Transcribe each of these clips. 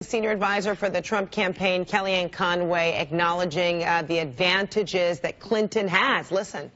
Senior advisor for the Trump campaign, Kellyanne Conway, acknowledging the advantages that Clinton has. Listen.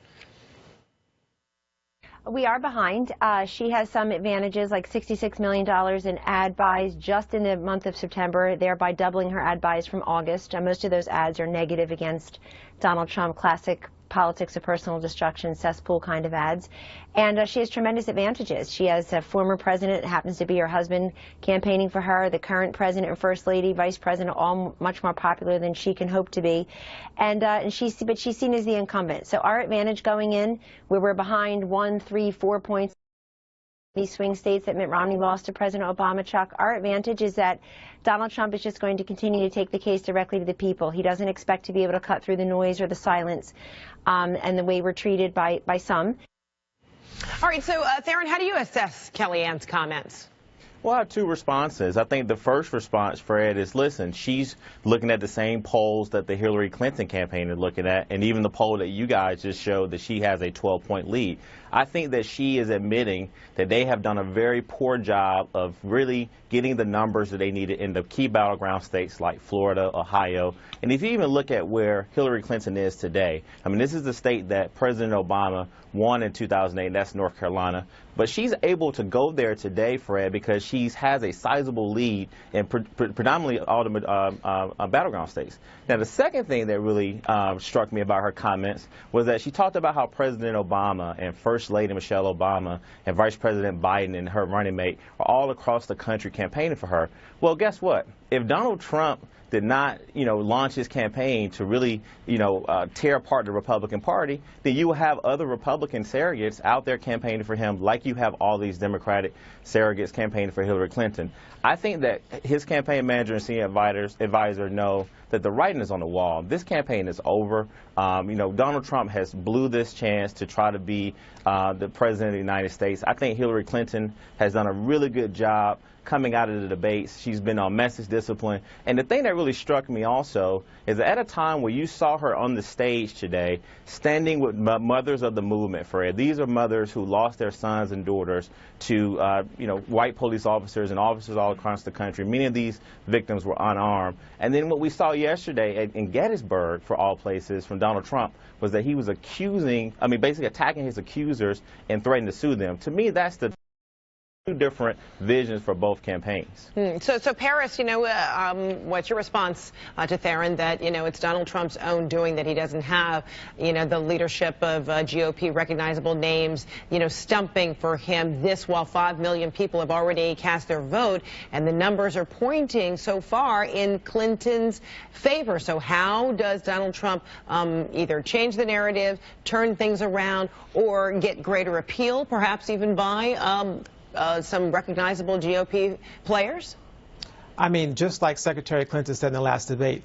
We are behind. She has some advantages, like $66 million in ad buys just in the month of September, thereby doubling her ad buys from August. Most of those ads are negative against Donald Trump, classic politics of personal destruction, cesspool kind of ads. And she has tremendous advantages. She has a former president, happens to be her husband, campaigning for her, the current president and first lady, vice president, all much more popular than she can hope to be. But she's seen as the incumbent. So our advantage going in, where we're behind 1, 3, 4 points, these swing states that Mitt Romney lost to President Obama, Chuck, our advantage is that Donald Trump is just going to continue to take the case directly to the people. He doesn't expect to be able to cut through the noise or the silence and the way we're treated by some. All right, so Theron, how do you assess Kellyanne's comments? Well, I have two responses. I think the first response, Fred, is listen, she's looking at the same polls that the Hillary Clinton campaign is looking at, and even the poll that you guys just showed that she has a 12-point lead. I think that she is admitting that they have done a very poor job of really getting the numbers that they needed in the key battleground states like Florida, Ohio. And if you even look at where Hillary Clinton is today, I mean, this is the state that President Obama won in 2008, that's North Carolina. But she's able to go there today, Fred, because she has a sizable lead in predominantly all the battleground states. Now, the second thing that really struck me about her comments was that she talked about how President Obama and First Lady Michelle Obama and Vice President Biden and her running mate are all across the country campaigning for her. Well, guess what? If Donald Trump did not, launch his campaign to really, tear apart the Republican Party, then you will have other Republican surrogates out there campaigning for him, like you have all these Democratic surrogates campaigning for Hillary Clinton. I think that his campaign manager and senior advisor know that the writing is on the wall. This campaign is over. Donald Trump has blew this chance to try to be the president of the United States. I think Hillary Clinton has done a really good job coming out of the debates. She's been on message discipline. And the thing that really struck me also is that at a time where you saw her on the stage today, standing with mothers of the movement, Fred. These are mothers who lost their sons and daughters to, white police officers and officers all across the country. Many of these victims were unarmed. And then what we saw yesterday in Gettysburg, for all places, from Donald Trump, was that he was basically attacking his accusers and threatening to sue them. To me, that's the two different visions for both campaigns. So Paris, what's your response to Theron that, it's Donald Trump's own doing that he doesn't have, the leadership of GOP recognizable names, stumping for him while 5 million people have already cast their vote, and the numbers are pointing so far in Clinton's favor. So how does Donald Trump either change the narrative, turn things around, or get greater appeal, perhaps even by some recognizable GOP players? I mean, just like Secretary Clinton said in the last debate,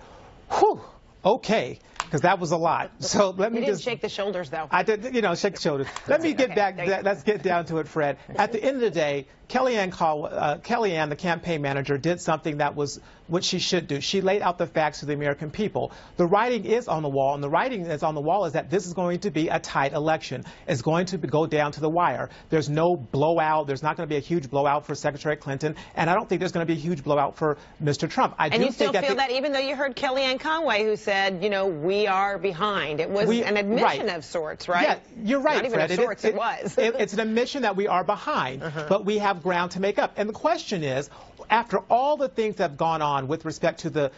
whew, okay, because that was a lot. So let me just shake the shoulders, though. I did, shake the shoulders. Let me get back. Let's get down to it, Fred. At the end of the day, Kellyanne, the campaign manager, did something that was what she should do. She laid out the facts to the American people. The writing is on the wall, and the writing that's on the wall is that this is going to be a tight election. It's going to go down to the wire. There's no blowout. There's not going to be a huge blowout for Secretary Clinton, and I don't think there's going to be a huge blowout for Mr. Trump. And you still feel that, even though you heard Kellyanne Conway, who said, we are behind. It was an admission of sorts, right? Yeah, you're right, Not even Fred. of sorts, it was. It's an admission that we are behind, but we have ground to make up. And the question is, after all the things that have gone on with respect to the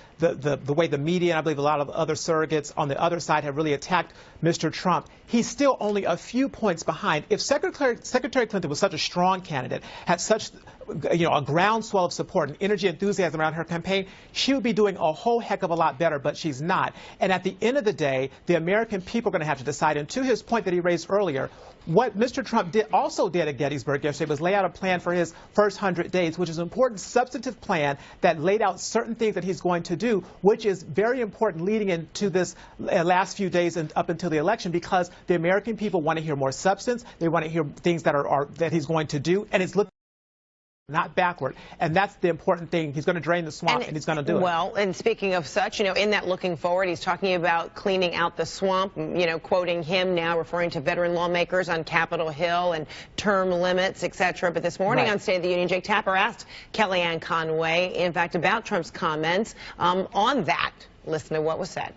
way the media, and I believe a lot of other surrogates on the other side have really attacked Mr. Trump, he's still only a few points behind. If Secretary Clinton was such a strong candidate, had such a groundswell of support and energy, enthusiasm around her campaign, she would be doing a whole heck of a lot better, but she's not. And at the end of the day, the American people are going to have to decide. And to his point that he raised earlier, what Mr. Trump also did at Gettysburg yesterday was lay out a plan for his first 100 days, which is an important substantive plan that laid out certain things that he's going to do, which is very important leading into this last few days and up until the election, because the American people want to hear more substance. They want to hear things that he's going to do, and it's looking not backward. And that's the important thing. He's going to drain the swamp, and he's going to do it. Well, and speaking of such, in that looking forward, he's talking about cleaning out the swamp, quoting him now, referring to veteran lawmakers on Capitol Hill and term limits, etc. But this morning on State of the Union, Jake Tapper asked Kellyanne Conway, in fact, about Trump's comments on that. Listen to what was said.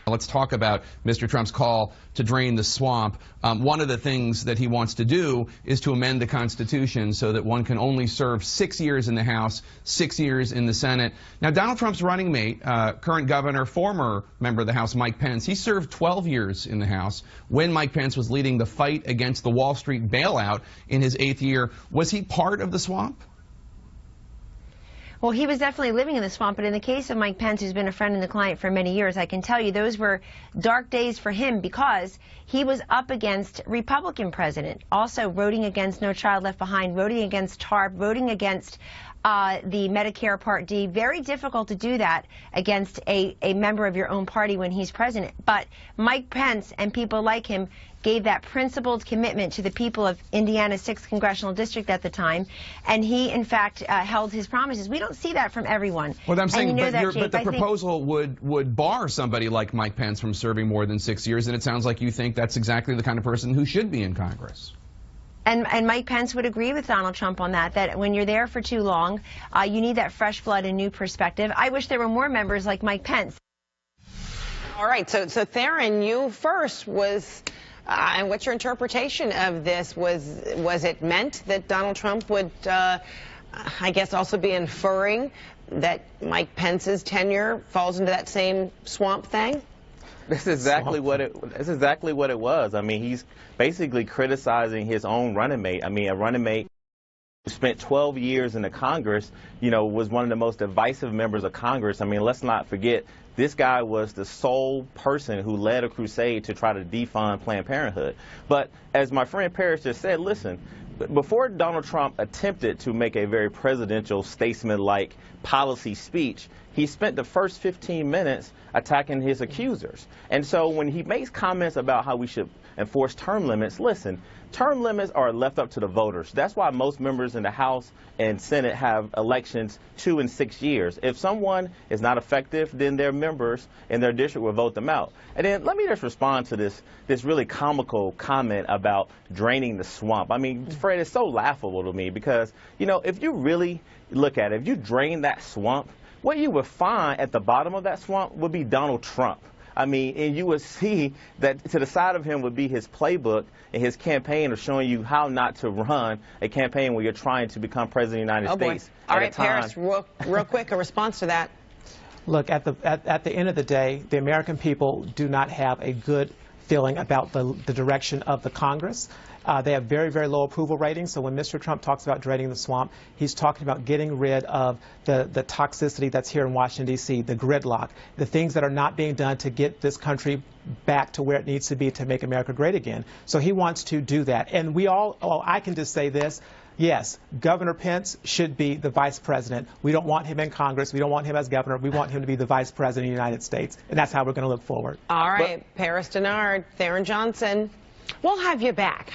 Let's talk about Mr. Trump's call to drain the swamp. One of the things that he wants to do is to amend the Constitution so that one can only serve 6 years in the House, 6 years in the Senate. Now, Donald Trump's running mate, current governor, former member of the House, Mike Pence, he served 12 years in the House when Mike Pence was leading the fight against the Wall Street bailout in his 8th year. Was he part of the swamp? Well, he was definitely living in the swamp, but in the case of Mike Pence, who's been a friend and a client for many years, I can tell you those were dark days for him because he was up against Republican president, also voting against No Child Left Behind, voting against TARP, voting against the Medicare Part D. Very difficult to do that against a member of your own party when he's president. But Mike Pence and people like him gave that principled commitment to the people of Indiana's 6th congressional district at the time, and he, in fact, held his promises. We don't see that from everyone. Well, I'm saying, but the proposal would bar somebody like Mike Pence from serving more than 6 years, and it sounds like you think that's exactly the kind of person who should be in Congress. And Mike Pence would agree with Donald Trump on that when you're there for too long, you need that fresh blood and new perspective. I wish there were more members like Mike Pence. All right, so Theron, you first was, and what's your interpretation of this? Was it meant that Donald Trump would, I guess, also be inferring that Mike Pence's tenure falls into that same swamp thing? That's exactly what it was. I mean, he's basically criticizing his own running mate. I mean, a running mate who spent 12 years in the Congress, was one of the most divisive members of Congress. I mean, let's not forget, this guy was the sole person who led a crusade to try to defund Planned Parenthood. But as my friend Paris just said, listen, before Donald Trump attempted to make a very presidential, statesman-like policy speech, he spent the first 15 minutes attacking his accusers. And so when he makes comments about how we should enforce term limits, listen, term limits are left up to the voters. That's why most members in the House and Senate have elections 2 and 6 years. If someone is not effective, then their members in their district will vote them out. And then let me just respond to this really comical comment about draining the swamp. I mean, Fred, it's so laughable to me because, if you really look at it, if you drain that swamp, what you would find at the bottom of that swamp would be Donald Trump. I mean, and you would see that to the side of him would be his playbook and his campaign of showing you how not to run a campaign when you're trying to become president of the United States. All right, Paris, real quick, a response to that. Look, at the end of the day, the American people do not have a good feeling about the direction of the Congress. They have very, very low approval ratings. So when Mr. Trump talks about draining the swamp, he's talking about getting rid of the toxicity that's here in Washington, D.C., the gridlock, the things that are not being done to get this country back to where it needs to be to make America great again. So he wants to do that. And I can just say this. Yes, Governor Pence should be the vice president. We don't want him in Congress. We don't want him as governor. We want him to be the vice president of the United States. And that's how we're going to look forward. All right, Paris Denard, Theron Johnson, we'll have you back.